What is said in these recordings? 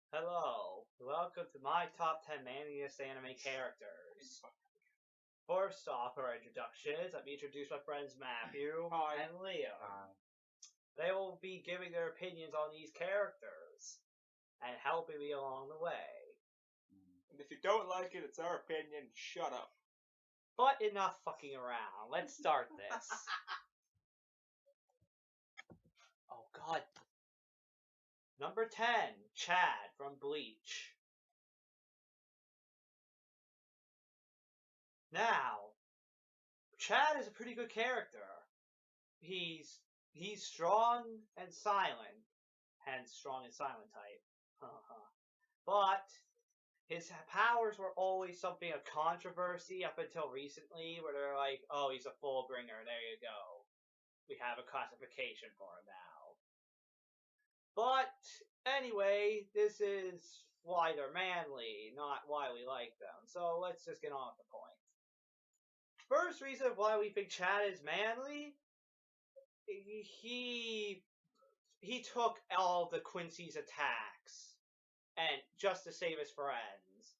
Hello, welcome to my top 10 manliest anime characters. First off, for introductions, let me introduce my friends Matthew and Leo. They will be giving their opinions on these characters and helping me along the way. And if you don't like it, it's our opinion. Shut up. But enough fucking around. Let's start this. Oh god. Number 10, Chad from Bleach. Now, Chad is a pretty good character. He's strong and silent, hence strong and silent type. But his powers were always something of controversy up until recently, where they're like, "Oh, he's a full bringer. There you go. We have a classification for him now." But anyway, this is why they're manly, not why we like them. So let's just get on with the point. First reason why we think Chad is manly, he took all the Quincy's attacks and just to save his friends.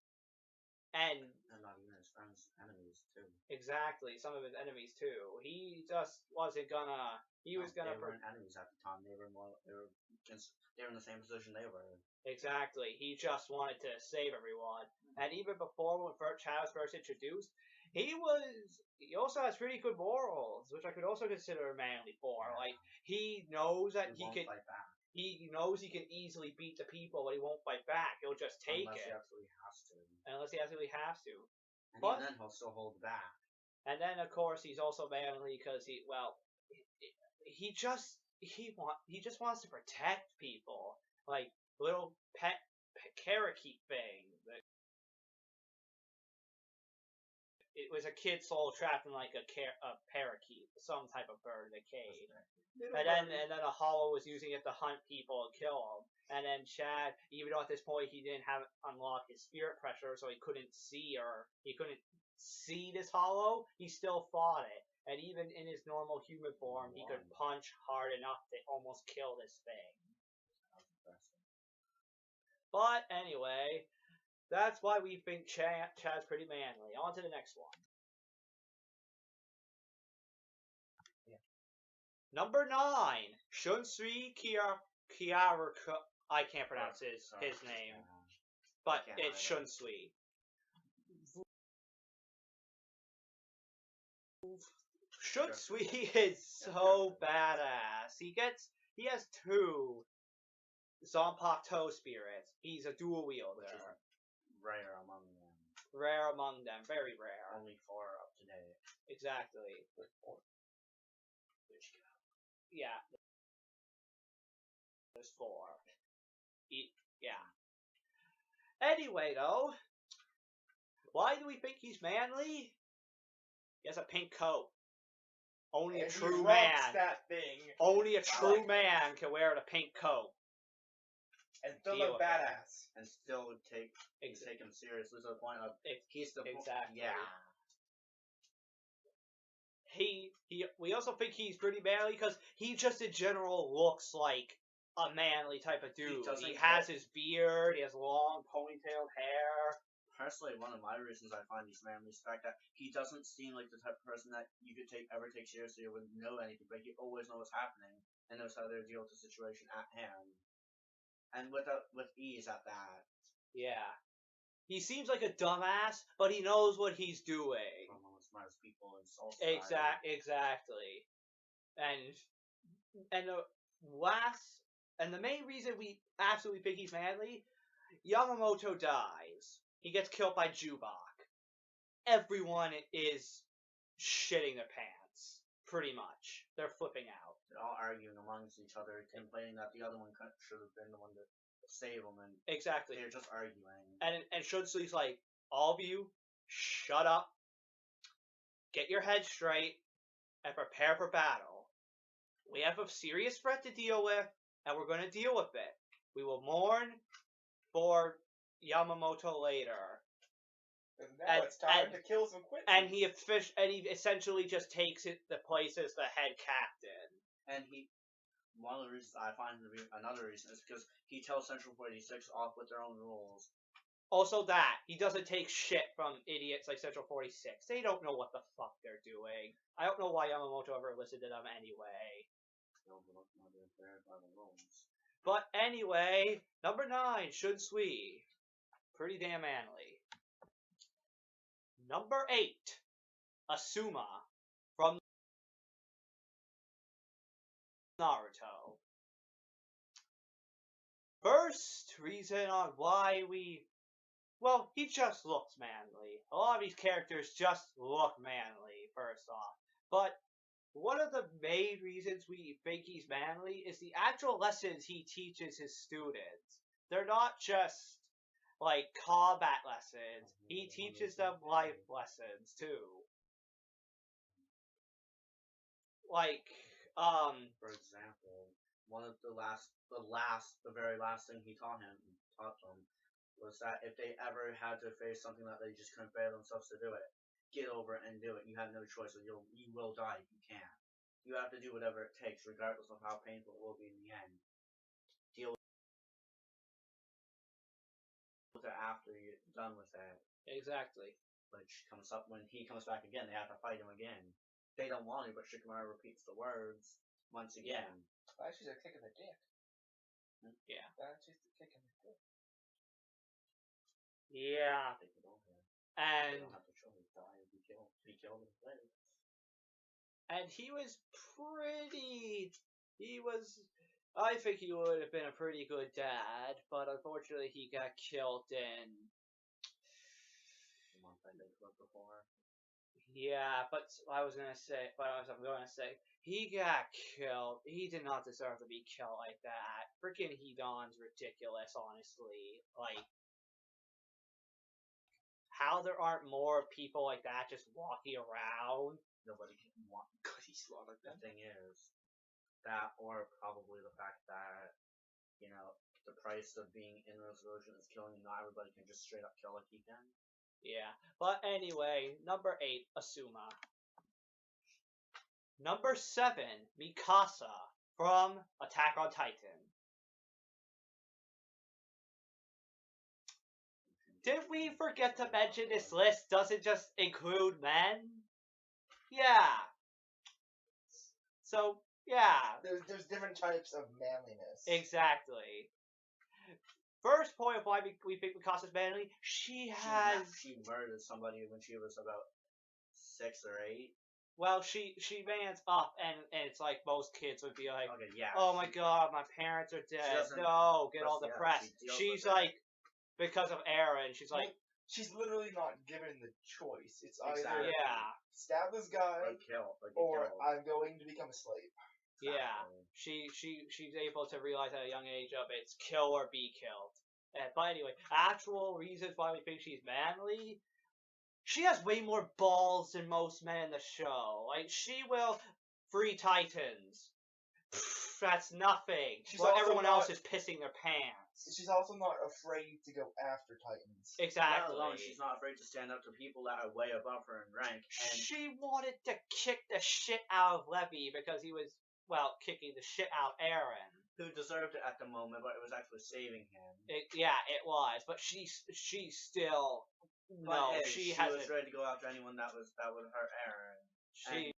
And not even his friends, enemies too. Exactly, some of his enemies too. He just wasn't gonna. He was gonna. They weren't enemies at the time. They were more. They were in the same position they were. Exactly. He just wanted to save everyone. And even before when Chad was first introduced, he also has pretty good morals, which I could also consider manly for. Yeah. Like he knows that he can fight back. He knows he can easily beat the people, but he won't fight back. He'll just take Unless it. He absolutely has to. Unless he absolutely has to. And even then, he'll still hold back. And then, of course, he's also manly because he just wants to protect people, like little pet parakeet thing. It was a kid soul trapped in like a parakeet, some type of bird in a cage. And then a hollow was using it to hunt people and kill them. And then Chad, even though at this point he didn't have unlocked his spirit pressure, so he couldn't see this hollow, he still fought it. And even in his normal human form, he could punch hard enough to almost kill this thing. But anyway, that's why we think Chad's pretty manly. On to the next one. Number 9, Shunsui Kiaruka. I can't pronounce his name, but it's Shunsui. Shunsui is so badass. He has 2 Zonpak toe spirits. He's a dual wielder. Rare among them. Rare among them. Very rare. Only 4 up to date. Exactly. Yeah. There's 4. Yeah. Anyway, though, why do we think he's manly? He has a pink coat. Only a true man. That thing. Only a true man can wear the pink coat. And still look badass. And still take him seriously to the point of he's the exactly. Yeah. We also think he's pretty manly because he just in general looks like a manly type of dude. He has his beard, he has long ponytailed hair. Personally, one of my reasons I find he's manly is the fact that he doesn't seem like the type of person that you could ever take seriously or would know anything, but he always knows what's happening and knows how to deal with the situation at hand. And with ease at that. Yeah. He seems like a dumbass, but he knows what he's doing. One of the smartest people in Soul Society. Exactly. And the main reason we absolutely think he's manly, Yamamoto dies. He gets killed by Jubok. Everyone is shitting their pants, pretty much. They're flipping out. They're all arguing amongst each other, complaining that the other one should have been the one to save them, and exactly. They're just arguing. And Shunsui's like, all of you, shut up, get your head straight, and prepare for battle. We have a serious threat to deal with, and we're going to deal with it. We will mourn for Yamamoto later. And now it's time to kill some Quincy. And he essentially just takes the place as the head captain. And one of the reasons I find him to be another reason is because he tells Central 46 off with their own rules. Also that, he doesn't take shit from idiots like Central 46. They don't know what the fuck they're doing. I don't know why Yamamoto ever listened to them anyway. But anyway, number 9, Shunsui. Pretty damn manly. Number 8, Asuma from Naruto. First reason on why well, he just looks manly. A lot of these characters just look manly, first off. But one of the main reasons we think he's manly is the actual lessons he teaches his students. They're not just, like, combat lessons. He teaches them life lessons, too. Like, For example, one of the very last thing he taught them, was that if they ever had to face something that they just couldn't bear themselves to do it, get over it and do it. You have no choice, or you will die if you can't. You have to do whatever it takes, regardless of how painful it will be in the end. Deal with it after you're done with it. exactly. Which comes up when he comes back again, they have to fight him again. They don't want to, but Shikamaru repeats the words once again. Actually, a kick in the dick. Yeah. That's just a kick in the dick. Yeah. They don't And have to choose, die or be killed. Be killed in place. And I think he would have been a pretty good dad, but unfortunately he got killed in. The month I did club before. Yeah, but I'm going to say, he got killed. He did not deserve to be killed like that. Freaking Hedon's ridiculous, honestly. Like, how there aren't more people like that just walking around. Nobody can want because he slaughtered them. The thing is, that or probably the fact that, the price of being in this version is killing you. Not everybody can just straight up kill like he can. Yeah, but anyway, number 8, Asuma. Number 7, Mikasa from Attack on Titan. Did we forget to mention this list doesn't just include men? Yeah. So, yeah. There's different types of manliness. Exactly. First point of why we think Mikasa's manly, she murdered somebody when she was about 6 or 8. Well, she mans up, and it's like most kids would be like, okay, yeah, oh my god, my parents are dead. No, get all depressed. She's like, because of Eren, she's like... She's literally not given the choice. It's exactly. either, stab this guy, or I'm going to become a slave. Exactly. Yeah, she's able to realize at a young age of it's kill or be killed. But anyway, actual reasons why we think she's manly... She has way more balls than most men in the show. Like, she will free Titans. That's nothing. While everyone else is pissing their pants. She's also not afraid to go after Titans. Exactly. She's not afraid to stand up to people that are way above her in rank. And she wanted to kick the shit out of Levi because he was, kicking the shit out of Eren. Who deserved it at the moment, but it was actually saving him. It was, but she still... No, she was ready to go after anyone that would hurt Eren.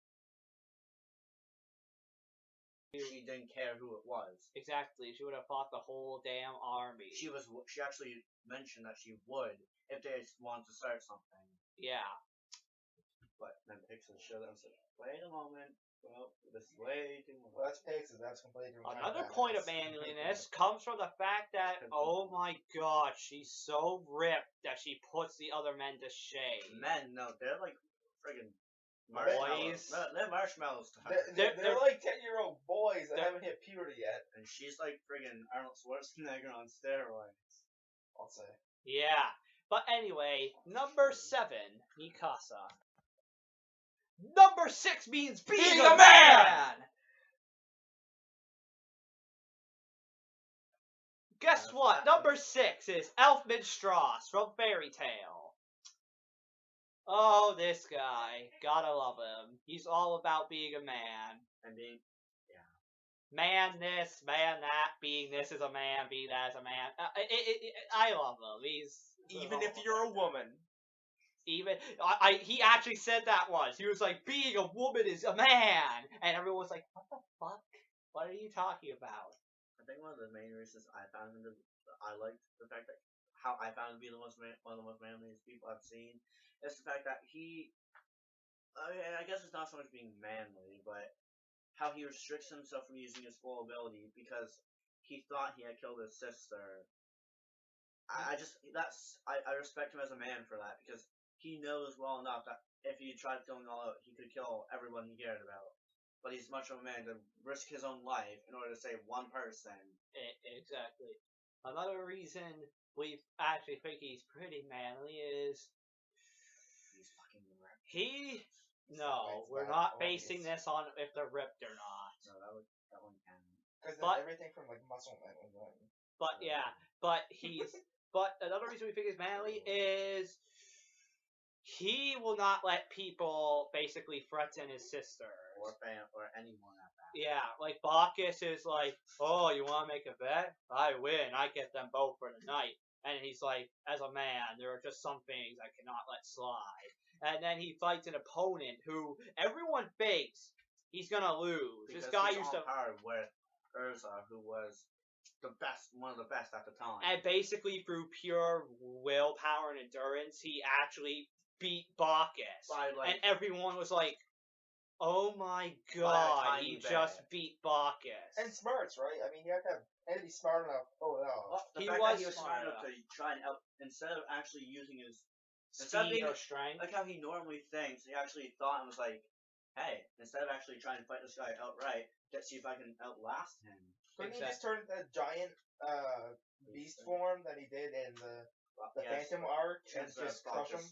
She didn't care who it was. Exactly. She would have fought the whole damn army. She actually mentioned that she would if they wanted to start something. Yeah. But then Pixel showed them and said, wait a moment. Well, this is way too much. Well, that's Pixel. That's completely different. Another point of manliness comes from the fact that, oh my god, she's so ripped that she puts the other men to shame. Men, no, they're like friggin' boys. They're marshmallows to her. They're like 10-year-old boys that haven't hit puberty yet. And she's like friggin' Arnold Schwarzenegger on steroids. I'll say. Yeah. But anyway, number 7, Mikasa. Number 6 means being a man! Guess what? Number 6 is Elfman Strauss from Fairy Tail. Oh, this guy. Gotta love him. He's all about being a man. And being... man this, man that, being this as a man, being that as a man. I love them. Even if you're a woman. Even he actually said that once. He was like, being a woman is a man, and everyone was like, what the fuck? What are you talking about? I think one of the main reasons I found him I liked the fact that how I found him to be one of the most manliest people I've seen is the fact that I guess it's not so much being manly, but how he restricts himself from using his full ability because he thought he had killed his sister. I respect him as a man for that because he knows well enough that if he tried killing all out, he could kill everyone he cared about. But he's much of a man to risk his own life in order to save one person. Exactly. Another reason we actually think he's pretty manly is He's fucking ripped. No, we're not basing this on if they're ripped or not. No, that one can. Because everything from like muscle men was one. But yeah, but but another reason we think he's manly is he will not let people basically threaten his sister or anyone at that. Yeah, like Bacchus is like, oh, you want to make a bet? I win. I get them both for the night. And he's like, as a man, there are just some things I cannot let slide. And then he fights an opponent who everyone thinks he's gonna lose. Because this guy he's used on to par with Urza, who was one of the best at the time. And basically through pure willpower and endurance, he actually beat Bacchus. And everyone was like, oh my god, he just beat Bacchus. And smarts, right? I mean, you have to be smart enough. The fact that he was smart enough to try and instead of actually using his speed or strength, like how he normally thinks, he actually thought and was like, hey, instead of actually trying to fight this guy outright, let's see if I can outlast him. Couldn't he just turn the giant beast form that he did in the Phantom arc and just crush him?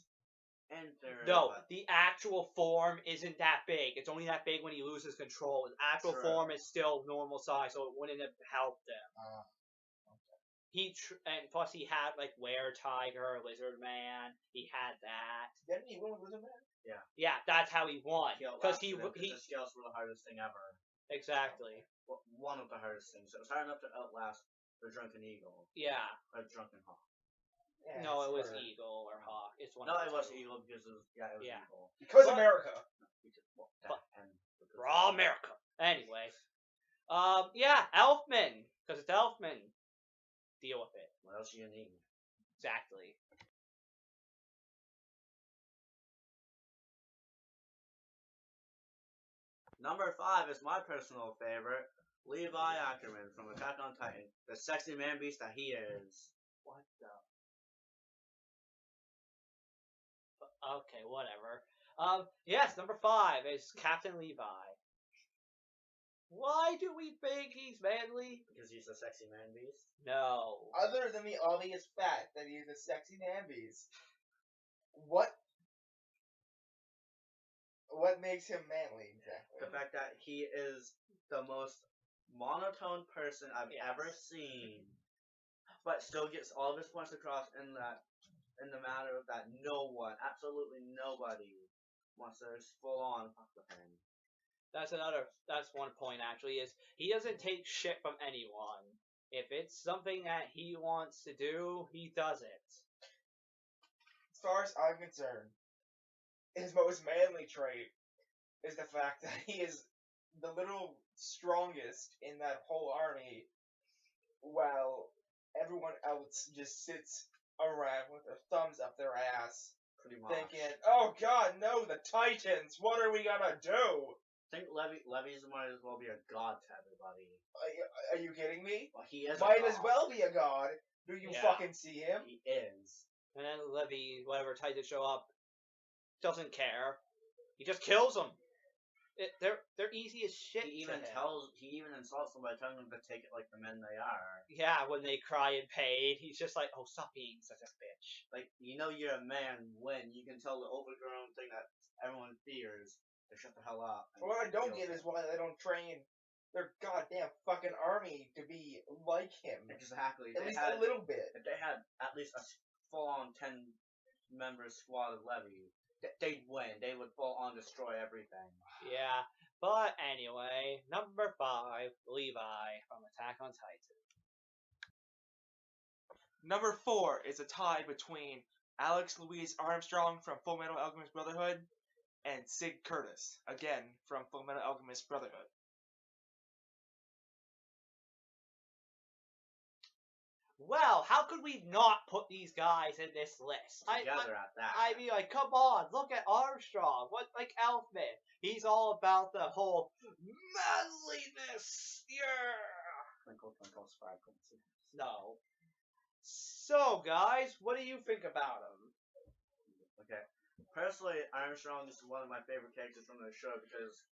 No, the actual form isn't that big. It's only that big when he loses control. His actual form is still normal size, so it wouldn't have helped him. Okay. And plus he had like Were Tiger, Lizard Man. He had that. Didn't he win with Lizard Man? Yeah. Yeah, that's how he won. Because the scales were the hardest thing ever. Exactly. Well, one of the hardest things. It was hard enough to outlast the Drunken Eagle. Yeah. Or Drunken Hawk. Yeah, no, it was Eagle or Hawk. It's one. No, it was Eagle because it was Eagle. Because America. Raw America. Anyway, yeah, Elfman because it's Elfman. Deal with it. What else do you need? Exactly. Number 5 is my personal favorite, Levi Ackerman from Attack on Titan, the sexy man beast that he is. What the? Okay, whatever. Yes, number 5 is Captain Levi. Why do we think he's manly? Because he's a sexy man beast? No. Other than the obvious fact that he's a sexy man beast, what makes him manly exactly? The fact that he is the most monotone person I've ever seen, but still gets all of his points across in the matter of that absolutely nobody wants to full on fuck with him. That's one point actually, is he doesn't take shit from anyone. If it's something that he wants to do, he does it. As far as I'm concerned, his most manly trait is the fact that he is the literal strongest in that whole army, while everyone else just sits around with their thumbs up their ass, pretty much thinking, "Oh God, no, the Titans! What are we gonna do?" I think Levy's might as well be a god to everybody. Are you kidding me? Well, he is. Might as well be a god. Do you fucking see him? He is. And then Levy, whatever Titans show up, doesn't care. He just kills them. They're easy as shit. He even insults them by telling them to take it like the men they are. Yeah, when they cry in pain, he's just like, "Oh, stop being such a bitch." Like, you know you're a man when you can tell the overgrown thing that everyone fears to shut the hell up. What I don't get is why they don't train their goddamn fucking army to be like him. Exactly. At least a little bit. If they had at least a full-on 10-member squad of Levy, they'd win. They would full-on destroy everything. Yeah, But anyway, number 5, Levi from Attack on Titan. Number 4 is a tie between Alex Louise Armstrong from Full Metal Alchemist Brotherhood and Sig Curtis, again from Full Metal Alchemist Brotherhood. Well, how could we not put these guys in this list? Together at that. I mean, like, come on, look at Armstrong. What, like, Elfman? He's all about the whole manliness. Yeah. Twinkle, twinkle, sparkle. No. So, guys, what do you think about him? Okay. Personally, Armstrong is one of my favorite characters from the show because,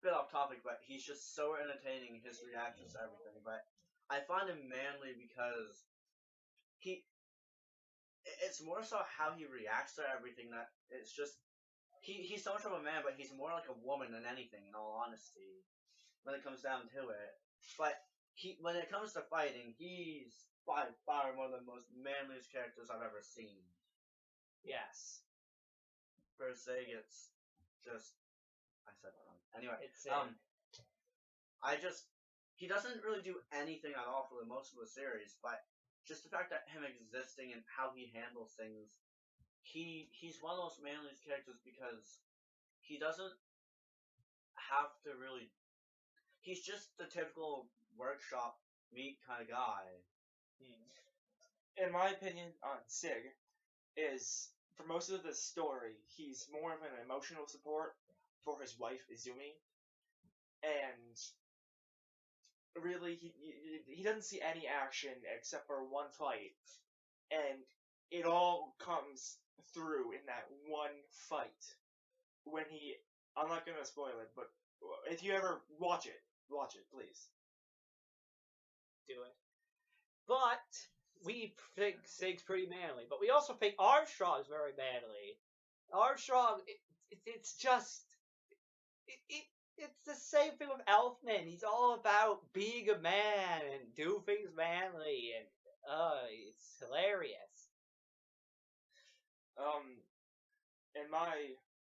bit off topic, but he's just so entertaining, his reactions to everything. But I find him manly because it's more so how he reacts to everything that it's just, he's so much of a man, but he's more like a woman than anything, in all honesty, when it comes down to it. But when it comes to fighting, he's by far one of the most manliest characters I've ever seen. Yes. Per se, it's just, I said that wrong. Anyway, It's he doesn't really do anything at all for most of the series, but just the fact that him existing and how he handles things, he's one of those manliest characters because he doesn't have to really. He's just the typical workshop meat kind of guy. In my opinion, on Sig, is for most of the story, he's more of an emotional support for his wife Izumi, and really he doesn't see any action except for one fight, and it all comes through in that one fight when he. I'm not gonna spoil it, but if you ever watch it, please. do it. But we think Sig's pretty manly, but we also think Armstrong's very manly. Armstrong, it's just it's the same thing with Elfman. He's all about being a man and do things manly, and it's hilarious. In my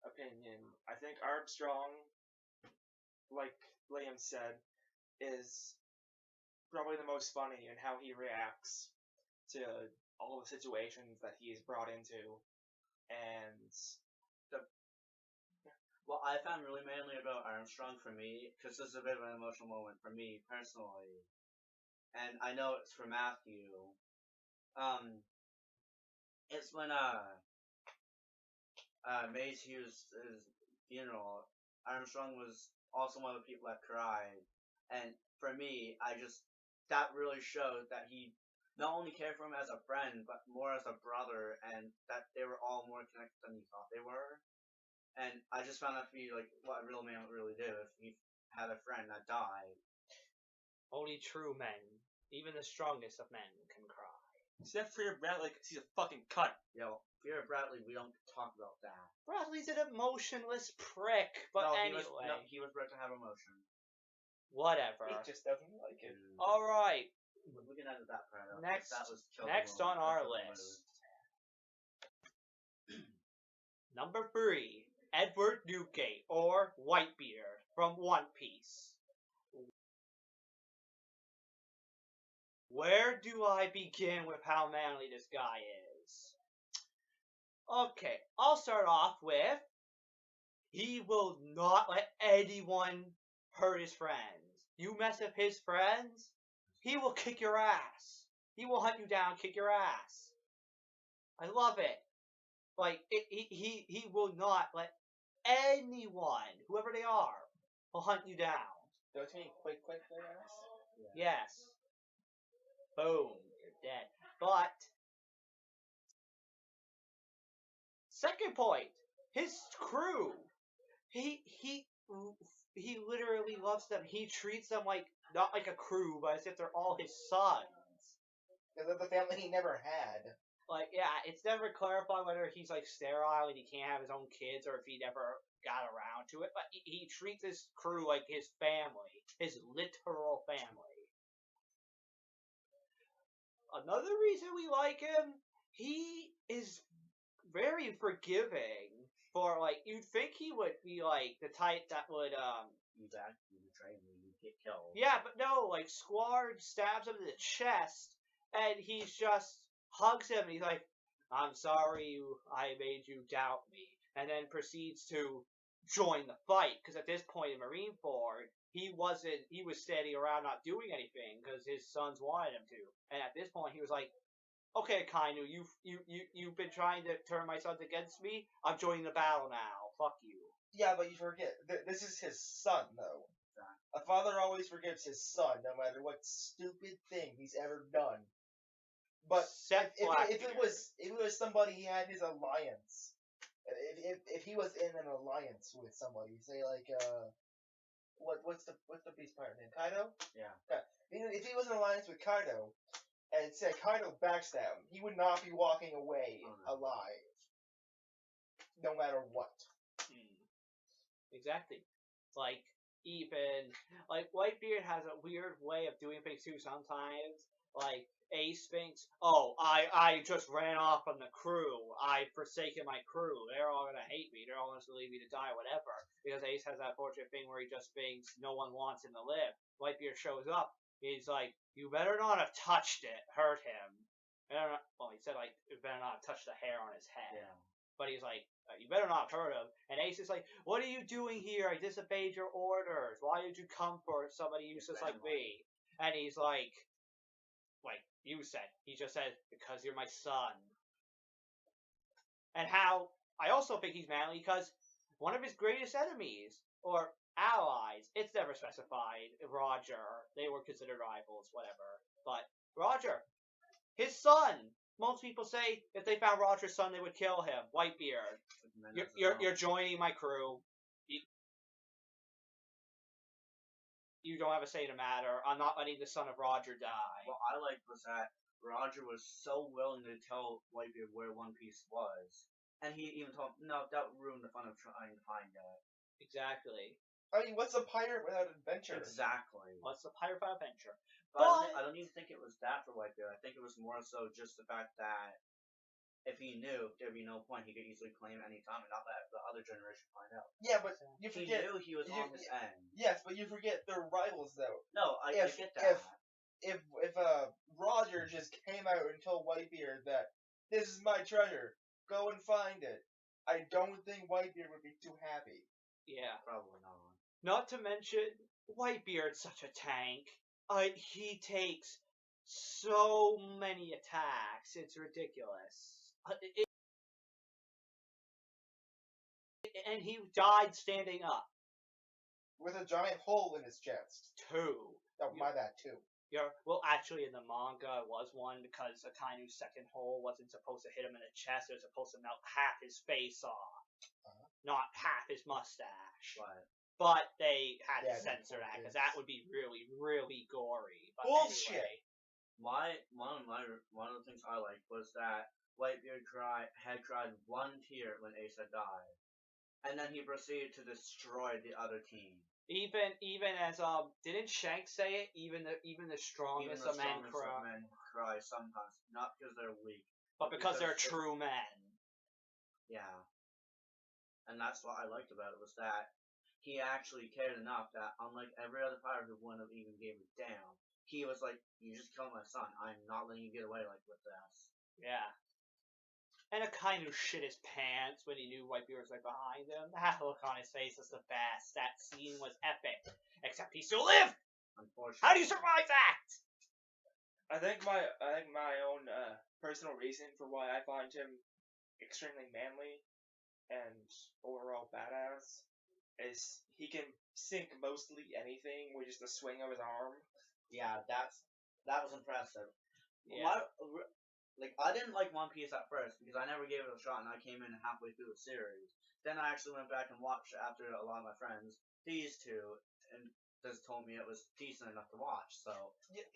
opinion, I think Armstrong, like Liam said, is probably the most funny in how he reacts to all the situations that he is brought into, and What I found really manly about Armstrong for me, because this is a bit of an emotional moment for me personally, and I know it's for Matthew. It's when Mace Hughes' funeral. Armstrong was also one of the people that cried, and for me, that really showed that he not only cared for him as a friend, but more as a brother, and that they were all more connected than he thought they were. And I just found that to be like what a real man would really do if he had a friend that died. Only true men, even the strongest of men, can cry. except for your Bradley, because he's a fucking cunt. Yo, Fear of Bradley, we don't talk about that. Bradley's an emotionless prick, but no, anyway. he was bred to have emotion. Whatever. He just doesn't like it. Alright. We can edit that part out. Next, that was next on our list. Number 3, Edward Newgate, or Whitebeard, from One Piece. Where do I begin with how manly this guy is? Okay, I'll start off with, he will not let anyone hurt his friends. You mess with his friends, he will kick your ass. He will hunt you down, kick your ass. I love it. Like, he will not let anyone, whoever they are, will hunt you down. Don't you mean quick their ass? Yes. Boom, you're dead. But, second point, his crew. He literally loves them. He treats them like, not like a crew, but as if they're all his sons. They're the family he never had. Like, yeah, it's never clarified whether he's, like, sterile and he can't have his own kids or if he never got around to it, but he treats his crew like his family. His literal family. Another reason we like him, he is very forgiving. for like you'd think he would be like the type that would You betray me, you get killed. yeah, but no, like Squard stabs him in the chest and he's just hugs him and he's like, I'm sorry I made you doubt me, and then proceeds to join the fight because at this point in Marineford he was standing around not doing anything because his sons wanted him to, and at this point he was like, okay, Kainu, you've been trying to turn my sons against me. I'm joining the battle now. Fuck you. Yeah, but you forget, this is his son, though. A father always forgives his son, no matter what stupid thing he's ever done. But if it was somebody he had his alliance, if he was in an alliance with somebody, say like what's the beast pirate name? Kaido? Yeah. If he was in an alliance with Kaido, and said Kaido backstab him, he would not be walking away alive, no matter what. Exactly. Like even like Whitebeard has a weird way of doing things too. Sometimes like Ace thinks, oh, I just ran off from the crew. I've forsaken my crew. They're all gonna hate me. They're all gonna leave me to die, whatever. Because Ace has that fortunate thing where he just thinks no one wants him to live. Whitebeard shows up. He's like, you better not have touched it, hurt him. Well, he said, like, you better not have touched the hair on his head. Yeah. But he's like, you better not have hurt him. And Ace is like, what are you doing here? I disobeyed your orders. Why did you come for somebody useless like me? And he's like you said. He just said, because you're my son. And how, I also think he's manly because one of his greatest enemies, or allies, it's never specified, Roger, they were considered rivals, whatever, but Roger, his son, most people say if they found Roger's son they would kill him. Whitebeard, you're joining my crew, you don't have a say in the matter, I'm not letting the son of Roger die. What I liked was that Roger was so willing to tell Whitebeard where One Piece was, and he even told him, no, that ruined the fun of trying to find it. Exactly. I mean, what's a pirate without adventure? Exactly. What's a pirate without adventure? But I don't even think it was that for Whitebeard. I think it was more so just the fact that if he knew, there'd be no point. He could easily claim any time and not let the other generation find out. Yeah, but you forget. He knew he was on his end. Yes, but you forget they're rivals, though. No, I get that. If Roger just came out and told Whitebeard that this is my treasure, go and find it, I don't think Whitebeard would be too happy. Yeah, probably not. Not to mention, Whitebeard's such a tank. He takes so many attacks. It's ridiculous. And he died standing up. With a giant hole in his chest. Two. Oh, my bad, two. Well, actually, in the manga, it was one because Akainu's second hole wasn't supposed to hit him in the chest. It was supposed to melt half his face off, not half his mustache. Right. But they had to censor that because that would be really, really gory. But bullshit. Anyway, one of the things I liked was that Whitebeard had cried one tear when Ace had died, and then he proceeded to destroy the other team. Even as didn't Shanks say it? Even the strongest of men cry sometimes, not because they're weak, but because they're true men. Yeah, and that's what I liked about it was that he actually cared enough that, unlike every other pirate who wouldn't have even gave a damn, he was like, "You just killed my son. I'm not letting you get away like with this." Yeah. And Akainu shit his pants when he knew Whitebeard was right behind him. That look on his face was the best. That scene was epic. Except he still lived! Unfortunately. How do you survive that? I think my own personal reason for why I find him extremely manly and overall badass is he can sink mostly anything with just a swing of his arm. Yeah, that was impressive. Yeah. I didn't like One Piece at first because I never gave it a shot and I came in halfway through the series. Then I actually went back and watched it after a lot of my friends, these two, and just told me it was decent enough to watch. So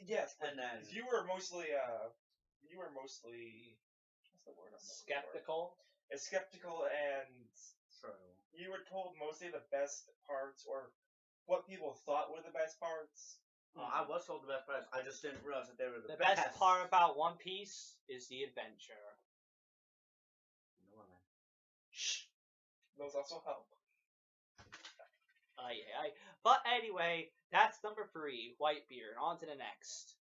yes, and then you were mostly what's the word? Skeptical. Skeptical and true. You were told mostly the best parts or what people thought were the best parts. I was told the best parts. I just didn't realize that they were the best part about One Piece is the adventure. No woman. Shh. Those also help. Aye, aye, aye. But anyway, that's number 3, Whitebeard. On to the next.